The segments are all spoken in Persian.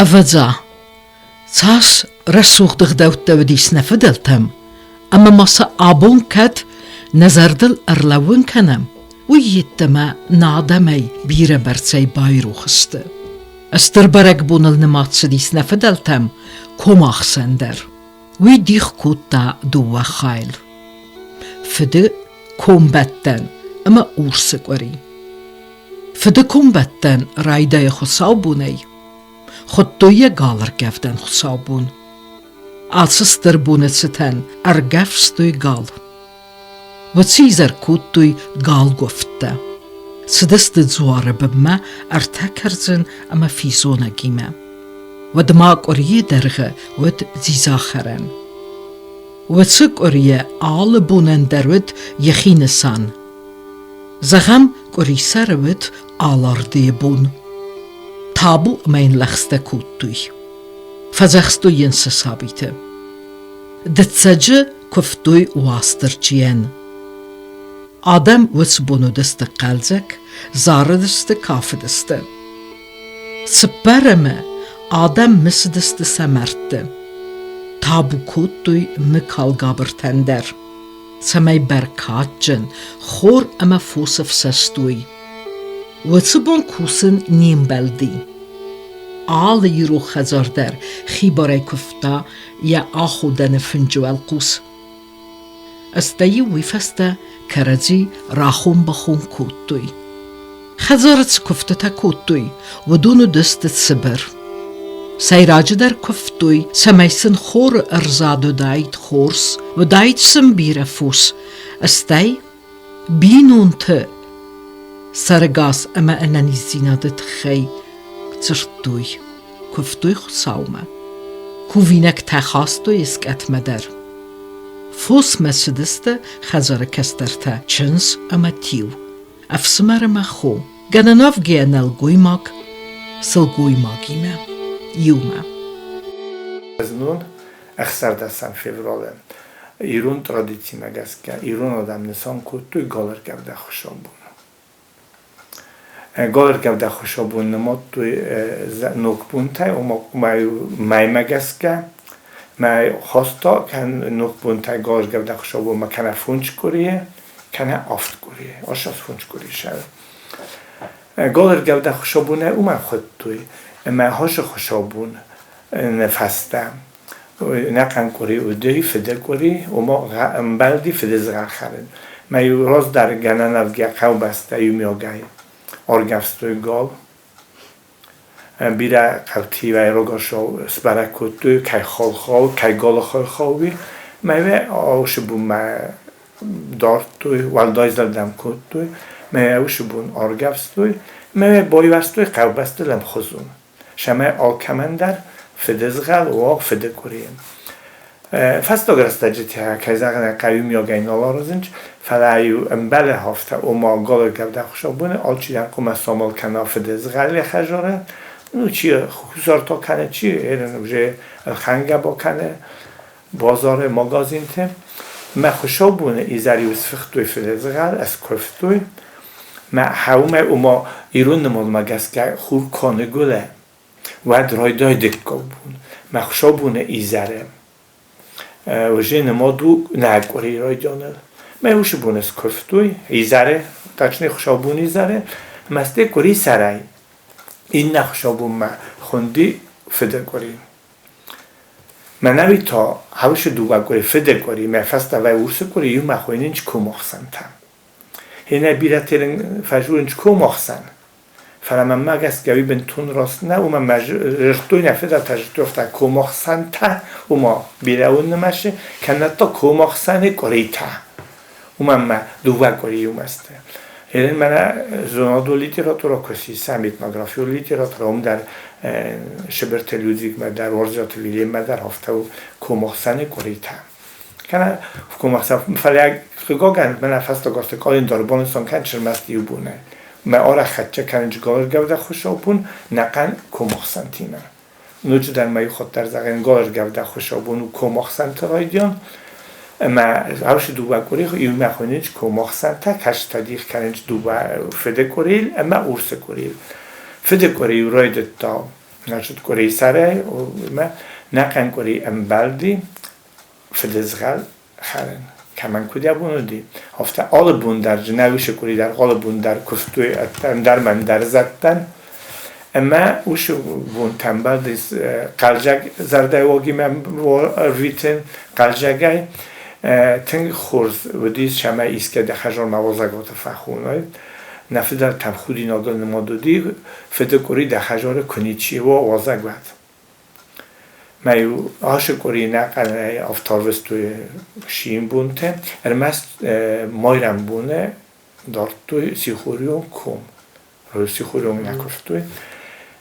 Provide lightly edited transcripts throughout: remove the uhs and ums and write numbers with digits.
أفضل تاس رسوخ دغدوت دوديس نفدلتم أما مسا آبون كد نزردل أرلون كنم ويتما نادمي بيره برتسي بايرو خست استربرك بونل نماتس ديس نفدلتم كوماخ سندر ويديخ كوتا دوا خايل فده كومبتن أما أورسك وري فده كومبتن رايدا خصابوني خطوية قالر قفدن خصابون آسستر بونتستن أرقفستوي قال وتسيزر كوتوي قال قفتا سدست زوار بما ارتكرزن أما في زونة قيمة ودماغ أريه درغة ود زيزاخرن وتسك أريه آل بونن درود يخينسان زغم أري سرود آلار ديبون تابو مين لخسته كوتوي فزخستو ينس سابيته دتسجه كفتوي واسترچين آدم وسبونو دست قلزك زار دست كاف دست سپرمه آدم مس دست سمرته تابو كوتوي مكال غابر تندر سمي بركاتجن خور اما فوسف سستوي وسبون كوسن نيم بلدي آل يرو خزار در خيباري كفتا يا آخو دن فنجو القوس استيو ويفستا كرزي راخون بخون كوتوي خزارت كفتتا كوتوي ودونو دست سبر سيراج در كفتوي سميسن خور ارزادو دايت خورس ودايت سنبير فوس استي بينون ت سرقاس اما انني زينادت خي ترتوي كفتوي خصاومه كوفينك تخاستوي اسكت مدر فوس مسدسته خزار كسترته چنس اما تيو افسمر مخو گنناف گينل گويماك سل گويماگيمه يومه ازنون اخسر دستم فevralim ایرون ترادیسی مگست که ایرون آدم نسان کود توی گالر گفته خوشابون گالر گفته خوشابون نماد توی نوک بون تای اما مای مگست که مای خواستا که نوک بون تای گالر گفته خوشابون ما کنه فونچ کریه کنه آفت کریه آشاس فونچ کریه شد گالر گفته خوشابونه اومد خود توی ما هاش خوشابون نفستم نقن کری و دی فده کری و ما بلدی فده زغر خرد ما یو راز در گنن از گه قو بسته یو میاگه آرگفستوی گال بیره قلتی و ایروگاشو سبرکوتوی که خال خال که گال خال خاوی ما یو آوش بون ما دارتوی والدای زدم کتوی ما یوش بون آرگفستوی ما یو بایوستوی قو بسته لم خزون شما آکمندر فدزغل و فده کریم. فست گرستجتی ها که زغن قویم یا گینالا رزنج فلایو امبله هفته او ما گال گرده خوشابونه آلچی دن کم سامال کنا فدزغل خجاره نو چیه خوزار تا کنه چیه ایرن وجه الخنگه با کنه بازار مگازین ته ما خوشابونه ایزاری و سفختوی فدزغل از کفتوی ما حومه او ما ایرون نمال مگست که خور کانه گله و درای دای دکا بون مخشابونه ایزاره و جه نمادو نگوری رای جانل میوش بونس کفتوی ایزاره تاچنی خشابون ایزاره مسته کری سرای این نخشابون ما خوندی فده کری من نبی تا هاوش دوبا گوری فده گوری من فست و ورس گوری یو مخویننج کو مخسن تام هنه بیراترین فجورنج کو مخسن فرام مگس گوی بنتون راست نه و من رشتوی نفذ تجربه تا کو مخسن تا و ما بیرون نمیشه کنه تا کو مخسن گوری تا و من دوبا گوری مسته هرین من زنادو لیتراتورا کسی سمیتنوگرافی و لیتراتورا در شبر تلویزیک من در ورزیات ویلیم من در هفته و کومخسن کوریتا کنه کومخسن فلیگ خگاگن من فست گفته کارین داربانستان کن چرمستی بونه من آره خدچه کنج گالر گوده خوشابون نقن کومخسن تینه نوچ در مای خود در زغن گالر گوده خوشابون و کومخسن ترایدیان ما هاوش دوبا کوری خو یوم مخونیج کومخسن تا کاش تادیخ کنج دوبا فده کوریل اما اورس کوریل فده کوری راید تا نشد کوری سره و ما نقن کوری امبالدی فده زغال خرن کمان کودیا بوندی هفته آل بوندر جنویش کوری در آل بوندر کفتوی در من در زدن اما اوش بون تنبال دیس قلجگ زرده واقعی من ویتن قلجگای تنگ خورز و دیز شما ایسکه ده خجار موازگات فخونه نفت در تمخودی نادل نمادودی فده کوری ده خجار کنیچی و وازگوت میو آش کوری نقل افتاروستوی شیم بونته ارمست مایرم بونه دارتوی سیخوریون کم روی سیخوریون نکفتوی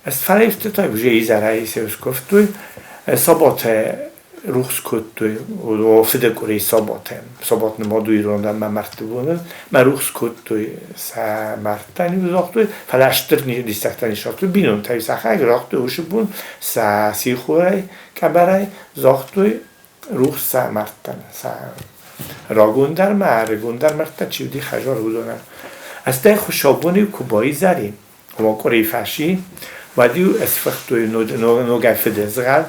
از فریفته تای بجه ایزرهی سیوش کفتوی سابات روخس کتوی و فده کوری سابات نمادو ایران در من مرته بونه من روخس کتوی سا مرتنی و زاختوی فلاشتر دیستکتنی شاختوی بینون تایی سخه اگر راختوی اوشو بون سا سیخوری کبرای زاختوی روخ سا مرتن سا راگوندر رگوندر مرتن چی بودی خجار بودونه از ده خوشابونی کبایی زریم و کوری فشی و دیو اسفختوی نوگه فده زغل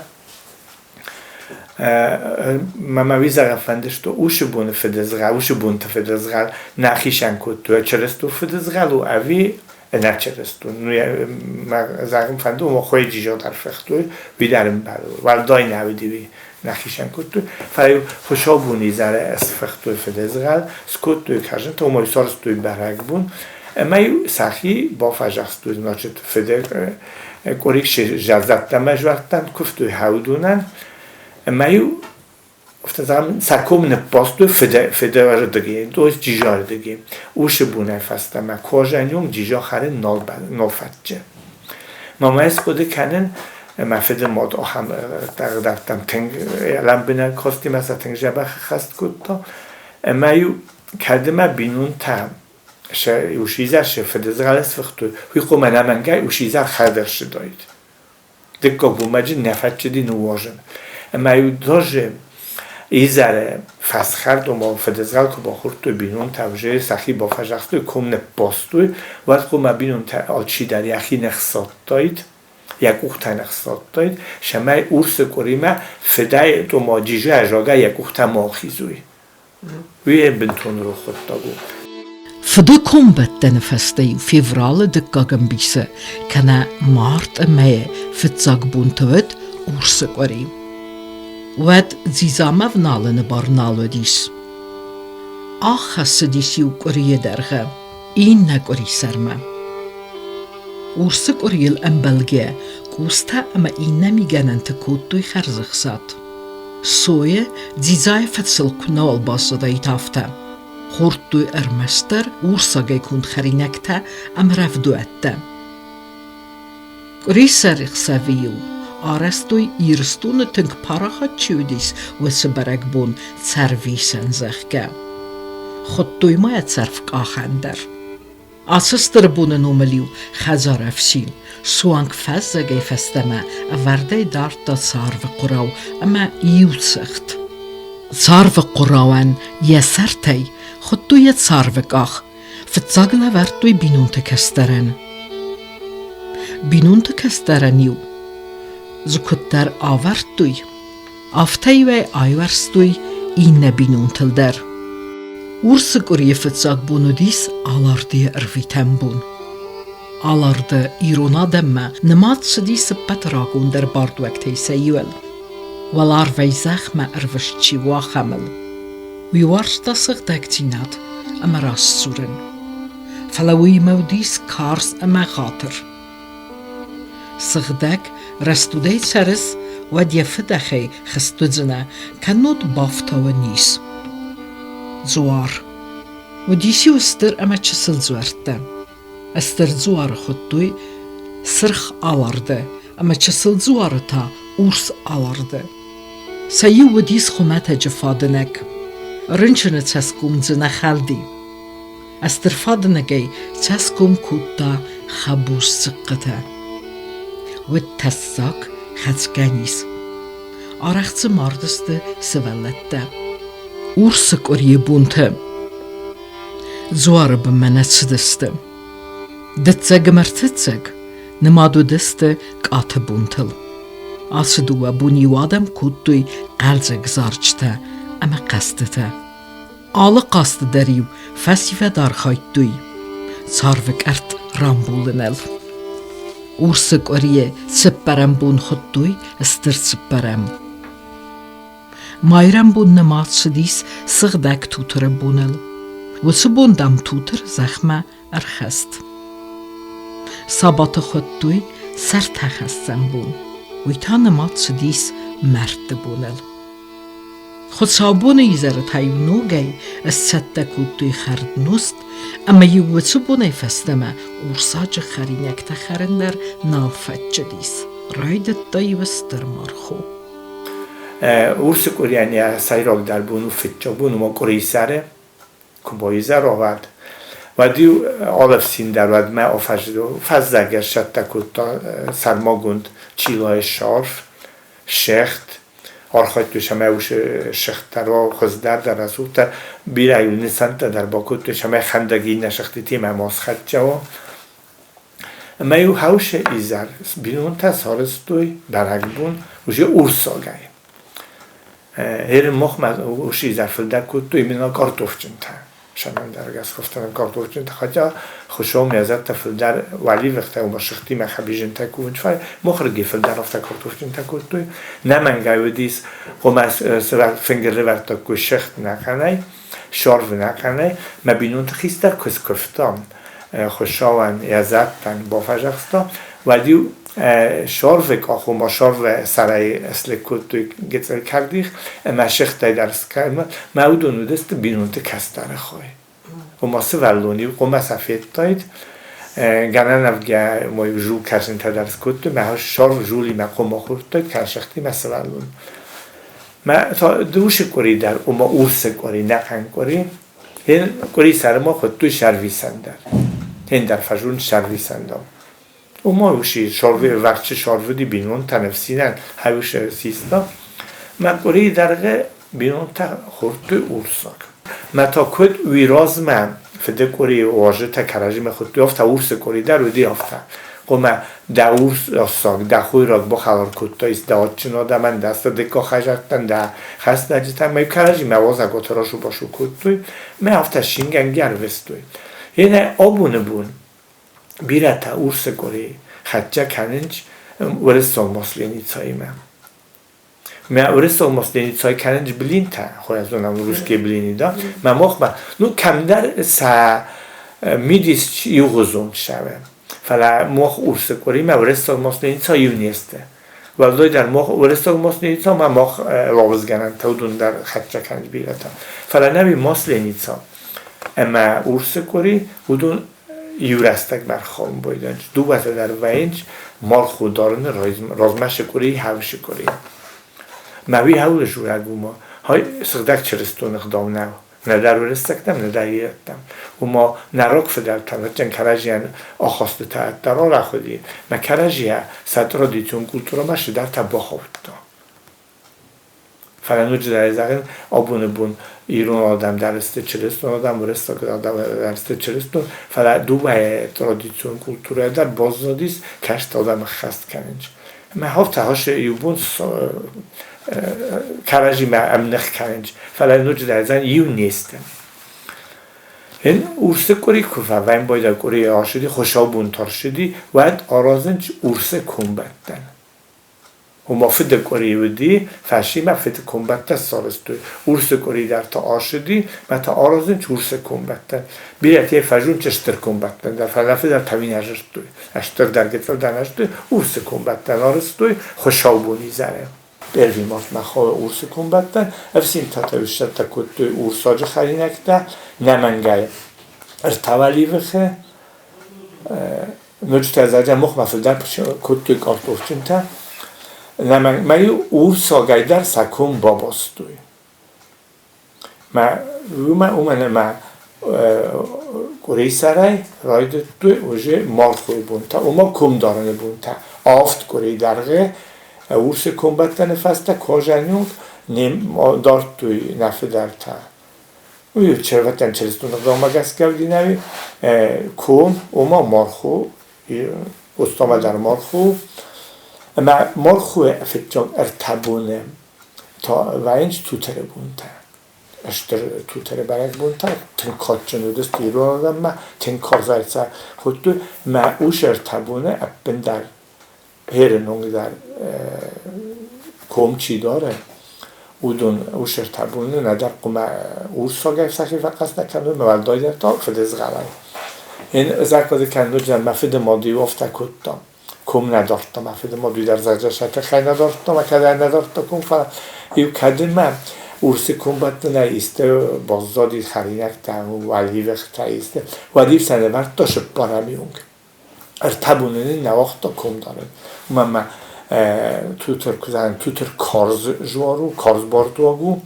مموی زغفندش تو اوش بون فدزغل اوش بون تفدزغل نخیشن کد تو چرستو فدزغل و اوی نچرستو زغم فندو ما خوی جیجا در فختوی بیدرم برو والدای نویدی بی نخیشن کد تو فرای خوشا بونی زره اسفختوی فدزغل سکوت توی کجن تو مای سارستوی برگ بون اما سخی با فجاستوی ناچت فده کوریک جزت دمجورتن کفتوی هودونن مایو افتادم سکوم نپاستو فده وردگی دوست جیجار دگی اوش بونه فسته ما کاجنیوم جیجا خره نال فتچه مامایس کده کنن ما فده ماد آخم دردم تنگ الان بینه کاستی مثلا تنگ جبه خست کد تا مایو کرده ما بینون تام اوشیزر شه فده زغلس وقتو وی خو من امنگای اوشیزر خردر شداید دکا بومجی نفتچه دی نواجن اما یوداج ایزاره فسخرد و ما فدزغل که با خورد تو بینون توجه سخی با فجاختوی کم نپاستوی وقت که ما بینون آلچی در یخی نخصات داید یک اخت نخصات داید شما اورس کریمه فده تو ما جیجه اجاگه یک اخت ماخیزوی وی بنتون رو خود داگو فده کم بدن فسته فیورال دکاگم بیسه کنه مارت امه فتزاگ بونتوید اورس کریم ود زیزامه و نالن بارنالو دیس آخه سدیسی و کریه درغه این نکری سرمه اورس کریل امبلگه کوسته اما این نمیگنن تکوتوی خرزخصات سویه زیزای فتسل کنال باسده تافته خورتوی ارمستر اورساگه کند خرینکته ام رفدو اته کری سرخ سویو آرستوی ایرستون تنگ پاراخا چودیس و سبرگ بون سرویسن زخگه خودتوی ماید سرفک آخندر آسستر بون نوملیو خزار افسیل سوانک فزگه فستمه ورده دارتا سارو قراو اما ایو سخت سارو قراوان یه سرتی خودتوی ساروک آخ فتزاگله ورتوی بینون تکسترن بینون تکسترنیو زکتر آورتوی آفتای و آیورستوی این نبینون تلدر ورس گریه فتزاگ بونو دیس آلاردی ارویتن بون آلارده ایرونا دمه نماد سدی سبت راگون در باردوکتی سیول Walar weizach ma erwischi wa chamel. Wie warst das sich dektinat am rassuren. Falawi maudis kars am gater. Sigdek restudei seres ودي فتحي خستوزنا كنوت بافتاو نيس زوار وديسيو استر اما تشسل زوارتا استر زوار خطوي سرخ آورده اما تشسل زوارتا اورس آورده سيو وديس خماتا جفادنك رنشن تسكوم زنا خالدي استر فادنكي تسكوم كوتا خبوش سقتا والتساك خدسكانيس آرخت ماردست سوالته اورسك اوریه بونته زوار بمنه سدسته دتزگ مرتزگ نمادو دسته قاته بونتل آسدوه بونیوادم کودوی قلزگ زارچته اما قسته آل قاست دریو فسیفه دارخایت دوی ساروک ارت رامبولنل اورسک اوریه سپرم بون خودوی استر سپرم مایرم بون نماد سدیس سغدک توتر بونل و سبون دم توتر زخمه ارخست سابات خودوی سر تخستم بون وی تا نماد سدیس مرد بونل خود سابون ایزر تایونو گی از سته کودوی خرد نوست اما یو سبونه فستمه اورساج خرینک تخرندر نافت جدیس راید دایی وستر مارخو اورس کوریانی سایراک در بونو فتجا بونو ما کوری سره کبایزر آورد و دیو آلف سین در ود ما آفجدو فزدگر شد کتا سرما گند چیلای شارف شخت آرخایت دوش همه اوش شخت را خزدر در رسول تا بیرایو نیسند در باکوت دوش همه خندگی نشختی تیم هماس خد جوا ما یو هاوش ایزر بینون تا سارستوی برگ بون اوشی اورسا گای هر مخمد اوشی ایزر فلدر کود توی مینا کارتوفچن تا شنان درگز خفتن کارتوفچن تا خجا خوشو میازد تا فلدر ولی وقتا و با شختی مخبیجن تا کود فای مخرگی فلدر رفتا کارتوفچن تا کود توی نمنگای و دیس قماس فنگر رورتا که شخت نکنای شارو نکنای ما بینون تا خیسته کس کفتان خوشاون یزدتن با فجخستا و دیو شارو که آخو ما شارو سرای اصل کود توی گتر کردیخ اما شخته درست کرد ما او دونو دست بینون تا کستر خواه و ما سوالونی و ما سفید تاید گنه نفگه ما جو کرشن تا درست کود توی ما شارو جولی ما قوما خورد تاید کرشختی ما سوالون ما تا دوش کری در و ما اورس کری نقن کری این کری سر ما خود توی شرویسندر این در فجون شرویسندم و ما اوشی شاروی وقت شاروی دی بینون تنفسینن هایوش سیستا ما کری درگه بینون تا خورد توی اورساک ما تا کد ویراز من فده کری واجه تا کراجی ما خود توی افتا اورس کری در و دی افتا قوما دا اورس ساک دا خوی راک با خلال کد تا ایست دا چنا دا من دست دکا خجرتن دا خست نجتن ما کراجی موازه گتراشو باشو کد توی ما افتا شینگن گر وست توی یعنی آبونه بون بیره تا اورس کری خدجه کننج ورستال مسلینی چایی من ورستال مسلینی چای کننج بلین تا خوی از اونم روسکی بلینی دا من مخمه نو کمدر سا میدیست یو غزون شوه فلا مخ اورس کری من ورستال مسلینی چایو نیسته ولی در مخ ورستال مسلینی چا من مخ وابزگنن تا دون در خدجه کننج بیره تا فلا نبی مسلینی چا اما اورس کری ودون یورستک برخوام باید دو بسته در وینج مال خود دارن رازمش کری هاوش کری موی هاول جورگو ما های سردک چرستون اقدام نو نه در ورستکتم نه در یتم و ما نراک فدر تنجن کراجیان آخاسته تا در آره خودی ما کراجیه سترا دیتون کلتورا ماشه در تبا خوابتا فلانوچ در ازاقین آبونه بون ایران آدم درسته چرستون آدم ورستک آدم درسته چرستون فلا دو به ترادیسیون کلتوره در بازدادیست کشت آدم خست کننج ما هفته هاش یوبون کراجی ما امنخ کننج فلانوچ در ازاقین یو نیسته این اورسه کری کفه و این باید کری آشدی خوشا بون تار شدی و آرازنج اورسه کن بدن وما فد کوری ودی فشی ما فد کمبت سالستوی ورس کوری در تا آشدی ما تا آرازن چورس کمبت بیرتی فجون چشتر کمبت در فلافی در تامین اجرستوی اشتر در گتر دانشتوی ورس کمبت آرستوی خوشابونی زره بروی ماست مخواه ورس کمبت افسین تاتویشت تکوتوی ورساج خرینکته نمنگای ارتوالی بخه نوچت از اجا مخ مفلدن کتوی کارتوفچین تا ما ورسا گایدر سکون باباستوی ما کوری سرای راید توی اوجه مال خوی بونتا اوما کم دارنه بونتا آفت کوری درگه ورس کمبتن فسته کاجانیون نیم دارد توی نفع درتا وی چرفتن چرستون اقدام گست کردی نوی کم اوما مارخو استاما در مارخو اما مارخو افکتان ارتبونه تا و اینج توتره بونتا اشتر توتره برگ بونتا تن کاتچنو دست ایرو آدم ما تن کارزایتسا خود تو ما اوش ارتبونه اپن در هرنونگ در کم چی داره اودون اوش ارتبونه ندر قمه اورسا گفت سخی فقط نکنده مولدای در تا فدز غلای این زکاده کنده جن مفید مادی افته کدتم کم ندارتم مفید مادی در زجر شکل خیلی ندارتم و کده ندارتم کم فلا ایو کده من ورسی کمبت نیسته بازدادی خرینک تنو ولی وقت ایسته و دیو سنه مرد تا شپارمیونگ ارتبونه نواخت تا کم داره من توتر کارز جوارو کارز باردوگو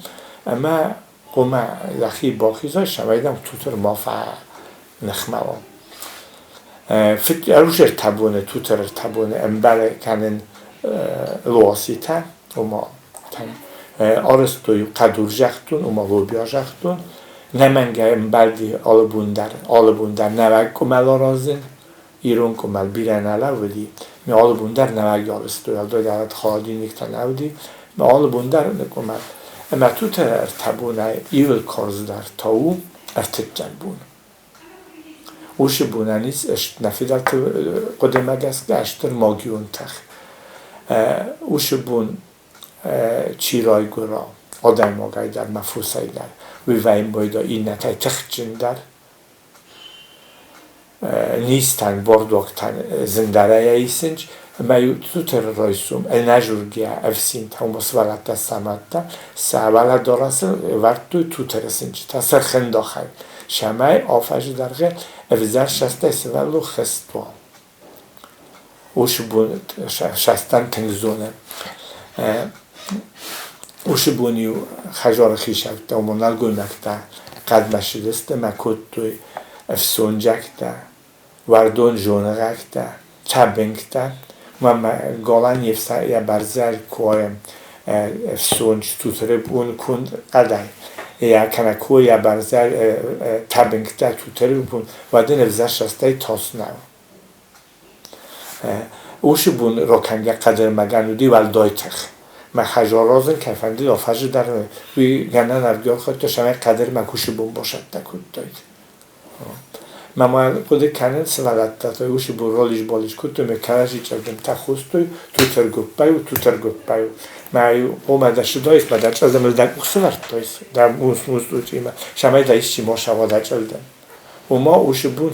اما قمه لخی باخیزای شمایدم توتر مافع نخمه و اروش ارتبونه توتر ارتبونه امبر کنن لواسی تا اما آرستوی قدور جختون اما لوبیا جختون نمنگه امبردی آلبون در نوگ کمل آرازین ایرون کمل بیرن علا ودی می آلبون در نوگ آرستوی الدوی دارد خواهدی نیکتا نودی می آلبون در نکمل اما توتر ارتبونه ایول کارز در تاو ارتجن بون اوش بونانیز اشت نفیدر قدمه گست اشتر ماگیون تخ اوش بون چیرای گرا آدم ماگای در مفوسای در ویم بایدا این نتای تخچین در نیستن باردوکتن زندره ایسنج ما توتر رایسوم نجورگیه افسین تا مسولت دستمت تا سوالت دارست ورد توتر سنج تا سرخن داخل شمای آفاج درگه افزار شسته سوالو خستوا اوش بون شستن تنگزونه اوش بونیو خجار خیشک تا منال گلمکتا قدمش دسته مکود توی افسونجکتا وردون جونغکتا چابنگتا و گالان یه برزر کویم افسونج توتره بون کند قدای یا کنه کوی یا برزر چابنگتا توتره بون و دن افزار شسته تاس نو اوش بون روکنگه قدر مگنودی والدای تخ ما خجارازن کفندی آفاج در وی گنه نرگیار خواهد تا شما قدر مکوش بون باشد تکود داید ما خود کنن سوالت تا اوش بون رولیش بالیش کود تو مکرجی چردم تا خوستوی توتر گوپایو ما اومده شدایست ما در چلدم در اخسورت دایست در موس دوچیمه شما دایست چی ما شواده چلدم و ما اوش بون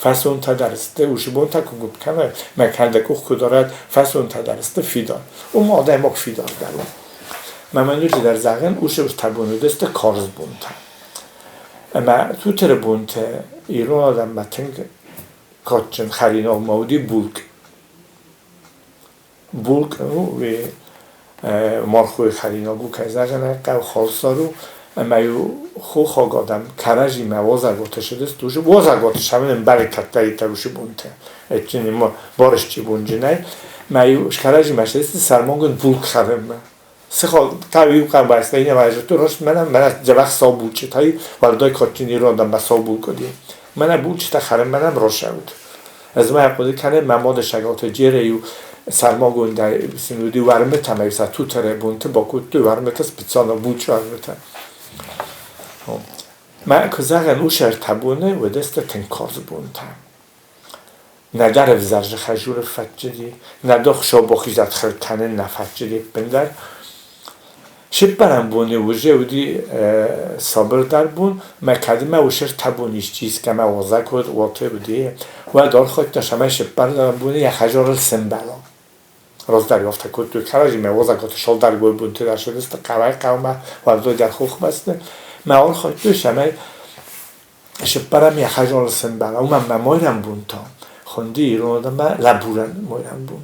فسون تا درسته اوش بون تا کگوب کنه مکنده که خودارد فسون تا درسته فیدار و ما آده ما فیدار دارم من در زغن اوش تبونه دسته کارز بون تا اما توتر بون تا ایران آدم متنگ کاتچن خرینا و مودی بولک و مارخوی خرینا گو که زغن قو خالصارو اما یو خواه آدم کرجی موازرگاته شده است دوشه وازرگاته شمین برکت دایی تروش بونته اتجنی ما بارش چی بونجی نای ما یو کرجی مشده است سرمانگون بولک خرم ما سخال تاویو قم بایسته اینه وجه تو راست من جوخ سا بولچه تایی والدای کاتچینی رو آدم بسا بولک دیم من بولچه تا خرم منم راشه بود از ما حقوده کنه مماد شگات جیره یو سرمانگون در سنودی ورمت هم ایسا تو تره بونته با کود تو ورمت است پیتسانا بولچ ورمت ما که زغن اوش ارتبونه و دست تنکارز بونته نداره زرج خجور فتجدی نداخ شو بخیزت خرتنه نفتجدی بندر شب برم بونه وجه ودی صبر در بون مکدمه وشر تبونیش چیز که ما وضع کد واطه بودی و دار خود تشمه شب برم بونه یک خجار سنبلا راز دریافت کد توی کراجی ما وضع کد شال در گوی بونته در شده است قوای قومه و دوی در خوخ بسته ما خود توی شمه شب برم یک خجار سنبلا و من مایرم بون تا خوندی ایران آدم لبورن مایرم بون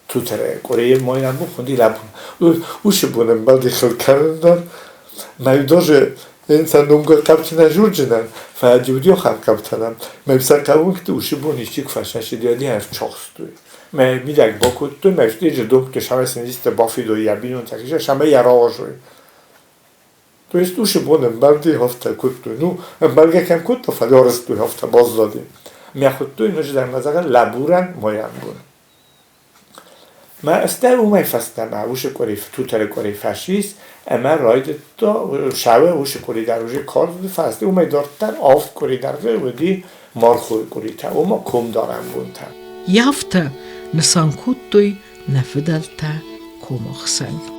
تو تره کره مایرم بون خوندی لبورن اوش بونم بلدی خل کردن مایداج انسان نمگه قبطنه جور جنن فهدیودی خم قبطنم مبسر قبون که اوش بونیش چیک فشن شدیدی هر چاستوی میدک با کد توی مفتی جدوم که شمه سنیست بافی دوی یبینون تکیشه شمه یراغ شوی تو است اوش بونم بلدی هفته کد توی نو بلگه کم کد تا فلیارست توی هفته باز داده میخود توی نوش در مزاقه لبورن مایم بون ما استه اومای فسته معوش کاری تو تره کاری فشیست اما راید تا شوه اوش کاری در روژه کار فسته اومای دارتر آفت کاری در روژه ودی مارخوی کاری تا اوما کم دارم بون تا یافته نسان کود توی نفدل تا کمخسن